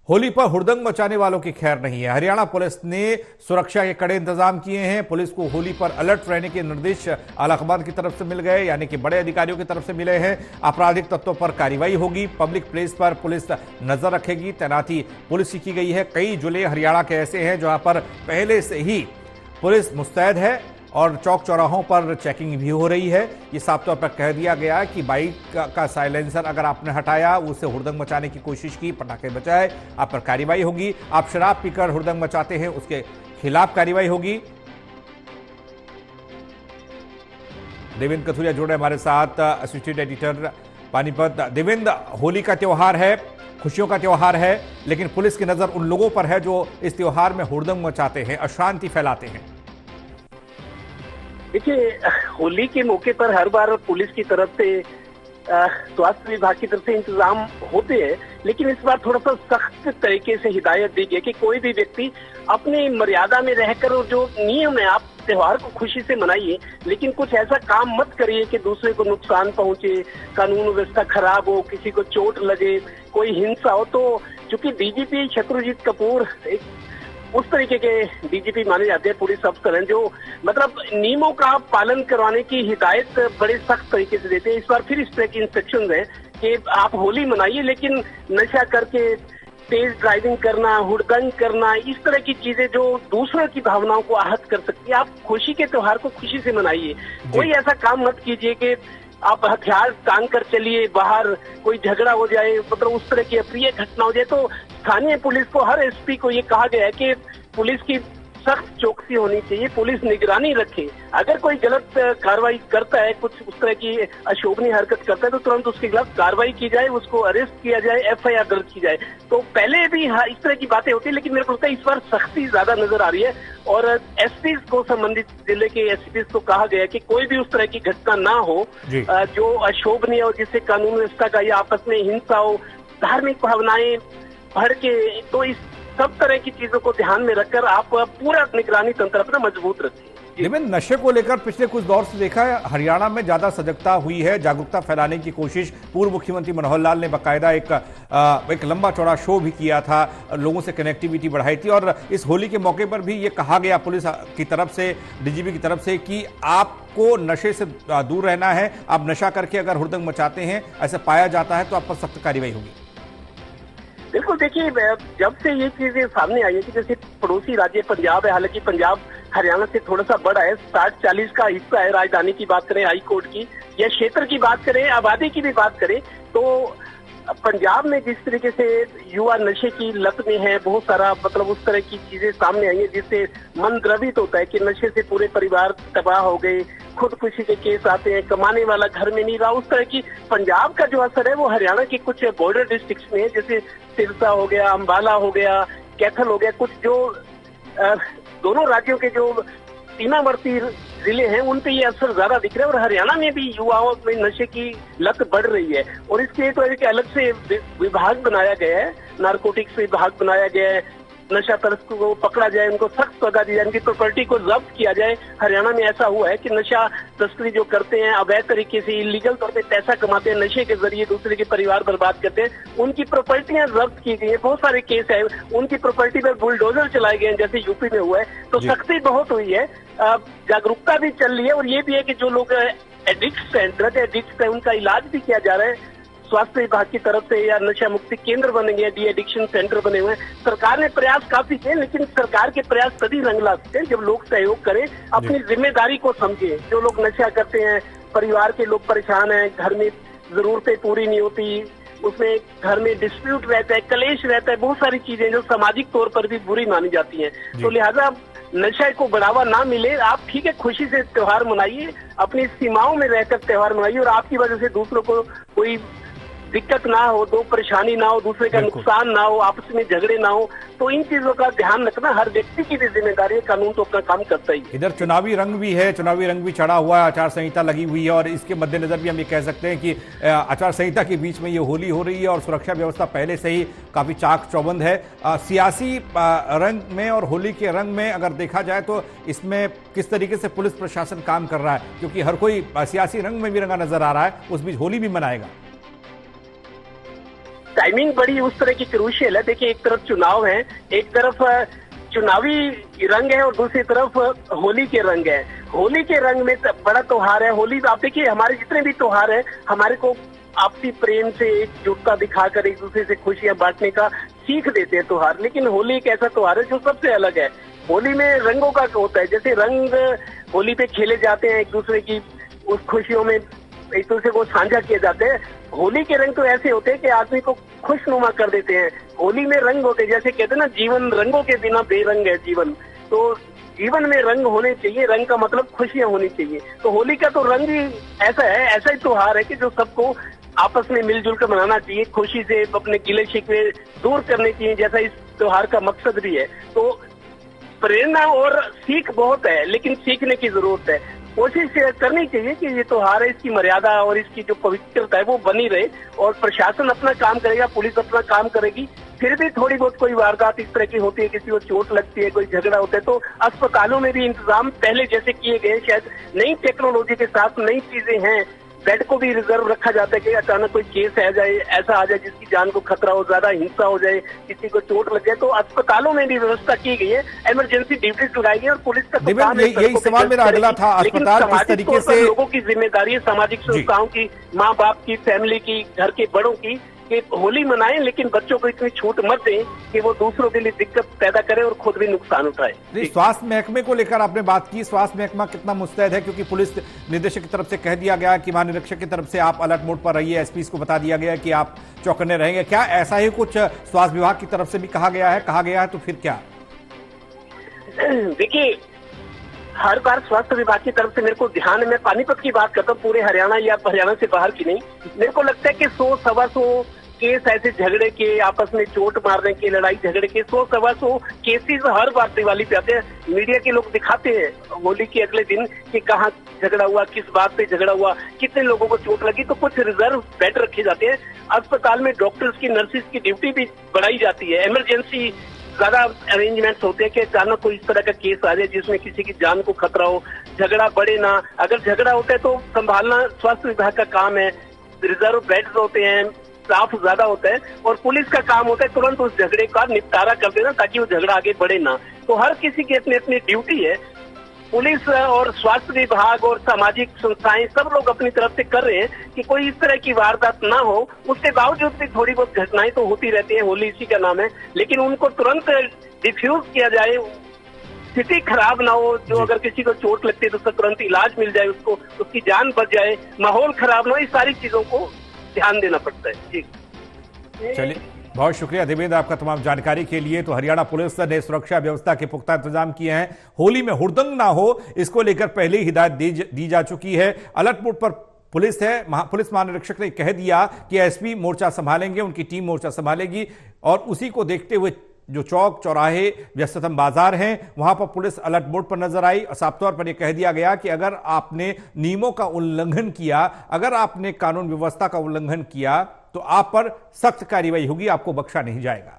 होली पर हुड़दंग मचाने वालों की खैर नहीं है। हरियाणा पुलिस ने सुरक्षा के कड़े इंतजाम किए हैं। पुलिस को होली पर अलर्ट रहने के निर्देश आलाकमान की तरफ से मिल गए, यानी कि बड़े अधिकारियों की तरफ से मिले हैं। आपराधिक तत्वों पर कार्रवाई होगी। पब्लिक प्लेस पर पुलिस नजर रखेगी। तैनाती पुलिस की गई है। कई जिले हरियाणा के ऐसे हैं जहां पर पहले से ही पुलिस मुस्तैद है और चौक चौराहों पर चेकिंग भी हो रही है। ये साफ तौर पर कह दिया गया कि बाइक का साइलेंसर अगर आपने हटाया, उससे हुड़दंग मचाने की कोशिश की, पटाखे बचाए, आप पर कार्रवाई होगी। आप शराब पीकर हुड़दंग मचाते हैं, उसके खिलाफ कार्रवाई होगी। देवेंद्र कथुरिया जुड़ रहे हमारे साथ, एसोसिएटेड एडिटर पानीपत। देवेंद्र, होली का त्योहार है, खुशियों का त्योहार है, लेकिन पुलिस की नजर उन लोगों पर है जो इस त्योहार में हुड़दंग मचाते हैं, अशांति फैलाते हैं। देखिए, होली के मौके पर हर बार पुलिस की तरफ से स्वास्थ्य विभाग की तरफ से इंतजाम होते हैं, लेकिन इस बार थोड़ा सा सख्त तरीके से हिदायत दी गई कि कोई भी व्यक्ति अपनी मर्यादा में रहकर, और जो नियम है, आप त्योहार को खुशी से मनाइए, लेकिन कुछ ऐसा काम मत करिए कि दूसरे को नुकसान पहुंचे, कानून व्यवस्था खराब हो, किसी को चोट लगे, कोई हिंसा हो। तो चूंकि डीजीपी शत्रुजीत कपूर एक उस तरीके के डीजीपी माने जाते हैं, पुलिस अफसर हैं जो मतलब नियमों का पालन करवाने की हिदायत बड़े सख्त तरीके से देते हैं। इस बार फिर इस तरह की इंस्ट्रक्शंस हैं कि आप होली मनाइए, लेकिन नशा करके तेज ड्राइविंग करना, हुड़दंग करना, इस तरह की चीजें जो दूसरों की भावनाओं को आहत कर सकती है, आप खुशी के त्योहार को खुशी से मनाइए। कोई ऐसा काम मत कीजिए कि आप हथियार टांग कर चलिए, बाहर कोई झगड़ा हो जाए, मतलब उस तरह की अप्रिय घटना हो जाए। तो स्थानीय पुलिस को, हर एसपी को ये कहा गया है कि पुलिस की सख्त चौकसी होनी चाहिए, पुलिस निगरानी रखे। अगर कोई गलत कार्रवाई करता है, कुछ उस तरह की अशोभनीय हरकत करता है, तो तुरंत उसके खिलाफ कार्रवाई की जाए, उसको अरेस्ट किया जाए, एफआईआर दर्ज की जाए। तो पहले भी इस तरह की बातें होती है, लेकिन मेरे को लगता है इस बार सख्ती ज्यादा नजर आ रही है। और एसपी को, संबंधित जिले के एसपी को कहा गया है कि कोई भी उस तरह की घटना ना हो जो अशोभनीय हो, जिससे कानून व्यवस्था का या आपस में हिंसा हो, धार्मिक भावनाएं भड़के। तो इस सब तरह की चीजों को ध्यान में रखकर आप पूरा निगरानी तंत्र अपना मजबूत रखें। लेकिन नशे को लेकर पिछले कुछ दौर से देखा है, हरियाणा में ज्यादा सजगता हुई है, जागरूकता फैलाने की कोशिश। पूर्व मुख्यमंत्री मनोहर लाल ने बाकायदा एक लंबा चौड़ा शो भी किया था, लोगों से कनेक्टिविटी बढ़ाई थी। और इस होली के मौके पर भी ये कहा गया पुलिस की तरफ से, डीजीपी की तरफ से, कि आपको नशे से दूर रहना है। आप नशा करके अगर हुड़दंग मचाते हैं, ऐसा पाया जाता है, तो आप पर सख्त कार्रवाई होगी। बिल्कुल, देखिए, जब से ये चीजें सामने आई है कि जैसे पड़ोसी राज्य पंजाब है, हालांकि पंजाब हरियाणा से थोड़ा सा बड़ा है, 60-40 का हिस्सा है। राजधानी की बात करें, हाई कोर्ट की, या क्षेत्र की बात करें, आबादी की भी बात करें, तो पंजाब में जिस तरीके से युवा नशे की लत में है, बहुत सारा मतलब उस तरह की चीजें सामने आई है जिससे मन द्रवित होता है कि नशे से पूरे परिवार तबाह हो गए, खुदकुशी के केस आते हैं, कमाने वाला घर में नहीं रहा। उस तरह की पंजाब का जो असर है वो हरियाणा के कुछ बॉर्डर डिस्ट्रिक्ट्स में है, जैसे सिरसा हो गया, अंबाला हो गया, कैथल हो गया, कुछ जो दोनों राज्यों के जो सीमावर्ती जिले हैं, उन पे ये असर ज्यादा दिख रहा है। और हरियाणा में भी युवाओं में नशे की लत बढ़ रही है, और इसके लिए तो एक अलग से विभाग बनाया गया है, नारकोटिक्स विभाग बनाया गया है। नशा तस्कर को पकड़ा जाए, उनको सख्त सजा दी जाए, उनकी प्रॉपर्टी को जब्त किया जाए। हरियाणा में ऐसा हुआ है कि नशा तस्करी जो करते हैं, अवैध तरीके से इलीगल तौर पे पैसा कमाते हैं, नशे के जरिए दूसरे के परिवार बर्बाद करते हैं, उनकी प्रॉपर्टियां जब्त की गई है। बहुत सारे केस है, उनकी प्रॉपर्टी पर बुलडोजर चलाए गए हैं, जैसे यूपी में हुआ है। तो सख्ती बहुत हुई है, जागरूकता भी चल रही है, और ये भी है कि जो लोग एडिक्ट हैं, ड्रग एडिक्ट है, उनका इलाज भी किया जा रहा है स्वास्थ्य विभाग की तरफ से, या नशा मुक्ति केंद्र बने गए, डी एडिक्शन सेंटर बने हुए हैं। सरकार ने प्रयास काफी किए, लेकिन सरकार के प्रयास तभी रंग ला सकते हैं जब लोग सहयोग करें, अपनी जिम्मेदारी को समझें। जो लोग नशा करते हैं, परिवार के लोग परेशान हैं, घर में जरूरतें पूरी नहीं होती, उसमें घर में डिस्प्यूट रहता है, कलेश रहता है, बहुत सारी चीजें जो सामाजिक तौर पर भी बुरी मानी जाती हैं। तो लिहाजा नशे को बढ़ावा ना मिले। आप ठीक है, खुशी से त्योहार मनाइए, अपनी सीमाओं में रहकर त्योहार मनाइए, और आपकी वजह से दूसरों को कोई दिक्कत ना हो, दो परेशानी ना हो, दूसरे का नुकसान ना हो, आपस में झगड़े ना हो। तो इन चीजों का ध्यान रखना हर व्यक्ति की भी जिम्मेदारी है। कानून तो अपना काम करता ही। इधर चुनावी रंग भी है, चुनावी रंग भी चढ़ा हुआ है, आचार संहिता लगी हुई है, और इसके मद्देनजर भी हम ये कह सकते हैं कि आचार संहिता के बीच में ये होली हो रही है, और सुरक्षा व्यवस्था पहले से ही काफी चाक चौबंद है। सियासी रंग में और होली के रंग में अगर देखा जाए तो इसमें किस तरीके से पुलिस प्रशासन काम कर रहा है, क्योंकि हर कोई सियासी रंग में भी रंगा नजर आ रहा है, उस बीच होली भी मनाएगा। टाइमिंग बड़ी उस तरह की क्रूशियल है। देखिए, एक तरफ चुनाव है, एक तरफ चुनावी रंग है और दूसरी तरफ होली के रंग है। होली के रंग में बड़ा त्योहार है होली। आप देखिए, हमारे जितने भी त्योहार है हमारे को आपसी प्रेम से एकजुटता दिखाकर एक दूसरे से खुशियां बांटने का सीख देते हैं त्योहार। लेकिन होली एक ऐसा त्योहार है जो सबसे अलग है। होली में रंगों का होता है, जैसे रंग होली पे खेले जाते हैं, एक दूसरे की उस खुशियों में एक दूसरे को साझा किए जाते हैं। होली के रंग तो ऐसे होते हैं कि आदमी को खुशनुमा कर देते हैं। होली में रंग होते हैं, जैसे कहते हैं ना, जीवन रंगों के बिना बेरंग है जीवन। तो जीवन में रंग होने चाहिए, रंग का मतलब खुशियां होनी चाहिए। तो होली का तो रंग ही ऐसा है, ऐसा ही त्योहार है कि जो सबको आपस में मिलजुल कर मनाना चाहिए, खुशी से अपने गिले शिकवे दूर करने चाहिए, जैसा इस त्योहार का मकसद भी है। तो प्रेरणा और सीख बहुत है, लेकिन सीखने की जरूरत है। कोशिश करनी चाहिए कि ये त्योहार है, इसकी मर्यादा और इसकी जो पवित्रता है वो बनी रहे, और प्रशासन अपना काम करेगा, पुलिस अपना काम करेगी। फिर भी थोड़ी बहुत कोई वारदात इस तरह की होती है, किसी को चोट लगती है, कोई झगड़ा होता है, तो अस्पतालों में भी इंतजाम पहले जैसे किए गए। शायद नई टेक्नोलॉजी के साथ नई चीजें हैं, बेड को भी रिजर्व रखा जाता है कि अचानक कोई केस आ जाए, ऐसा आ जाए जिसकी जान को खतरा हो, ज्यादा हिंसा हो जाए, किसी को चोट लग जाए, तो अस्पतालों में भी व्यवस्था की गई है, इमरजेंसी ड्यूटीज लगाई गई है। और पुलिस का तो काम है यही सवाल मेरा अगला था, अस्पताल किस तरीके से लोगों की जिम्मेदारी है, सामाजिक संस्थाओं की, माँ बाप की, फैमिली की, घर के बड़ों की, कि होली मनाएं, लेकिन बच्चों को इतनी छूट मत दें कि वो दूसरों के लिए दिक्कत पैदा करे और खुद भी नुकसान उठाए। स्वास्थ्य महकमे को लेकर आपने बात की, स्वास्थ्य महकमा कितना मुस्तैद है? क्योंकि पुलिस निदेशक की तरफ से कह दिया गया कि महानिरीक्षक की तरफ से आप अलर्ट मोड पर रहिए, एसपी को बता दिया गया कि आप चौकन्ने रहेंगे। क्या ऐसा ही कुछ स्वास्थ्य विभाग की तरफ से भी कहा गया है? तो फिर क्या? देखिए, हर बार स्वास्थ्य विभाग की तरफ से मेरे को ध्यान है, मैं पानीपत की बात करता हूँ, पूरे हरियाणा या हरियाणा से बाहर की नहीं। मेरे को लगता है कि 100-125 केस ऐसे झगड़े के, आपस में चोट मारने के, लड़ाई झगड़े के 100-125 केसेस हर बार दिवाली पे आते हैं। मीडिया के लोग दिखाते हैं होली के अगले दिन कि कहाँ झगड़ा हुआ, किस बात पे झगड़ा हुआ, कितने लोगों को चोट लगी। तो कुछ रिजर्व बेड रखे जाते हैं अस्पताल में, डॉक्टर्स की, नर्सिस की ड्यूटी भी बढ़ाई जाती है। इमरजेंसी ज्यादा अरेंजमेंट्स होते हैं कि अचानक कोई इस तरह का केस आ जाए जिसमें किसी की जान को खतरा हो, झगड़ा बढ़े ना। अगर झगड़ा होता है तो संभालना स्वास्थ्य विभाग का काम है। रिजर्व बेड्स होते हैं, स्टाफ ज्यादा होता है, और पुलिस का काम होता है तुरंत उस झगड़े का निपटारा कर देना ताकि वो झगड़ा आगे बढ़े ना। तो हर किसी की अपनी अपनी ड्यूटी है। पुलिस और स्वास्थ्य विभाग और सामाजिक संस्थाएं सब लोग अपनी तरफ से कर रहे हैं कि कोई इस तरह की वारदात ना हो। उसके बावजूद भी थोड़ी बहुत घटनाएं तो होती रहती है, होली इसी का नाम है, लेकिन उनको तुरंत डिफ्यूज किया जाए, स्थिति खराब ना हो। जो अगर किसी को चोट लगती है तो उसका तुरंत इलाज मिल जाए, उसको उसकी जान बच जाए, माहौल खराब ना हो, इस सारी चीजों को ध्यान देना पड़ता है। जी चलिए, बहुत शुक्रिया देवेंद्र आपका तमाम जानकारी के लिए। तो हरियाणा पुलिस ने सुरक्षा व्यवस्था के पुख्ता इंतजाम किए हैं, होली में हुड़दंग ना हो इसको लेकर पहले ही हिदायत दी जा चुकी है। अलर्ट मोड पर पुलिस है। पुलिस महानिरीक्षक ने कह दिया कि एसपी मोर्चा संभालेंगे, उनकी टीम मोर्चा संभालेगी, और उसी को देखते हुए जो चौक चौराहे व्यस्ततम बाजार हैं वहां पर पुलिस अलर्ट मोड पर नजर आई। साफ तौर पर यह कह दिया गया कि अगर आपने नियमों का उल्लंघन किया, अगर आपने कानून व्यवस्था का उल्लंघन किया तो आप पर सख्त कार्रवाई होगी, आपको बख्शा नहीं जाएगा।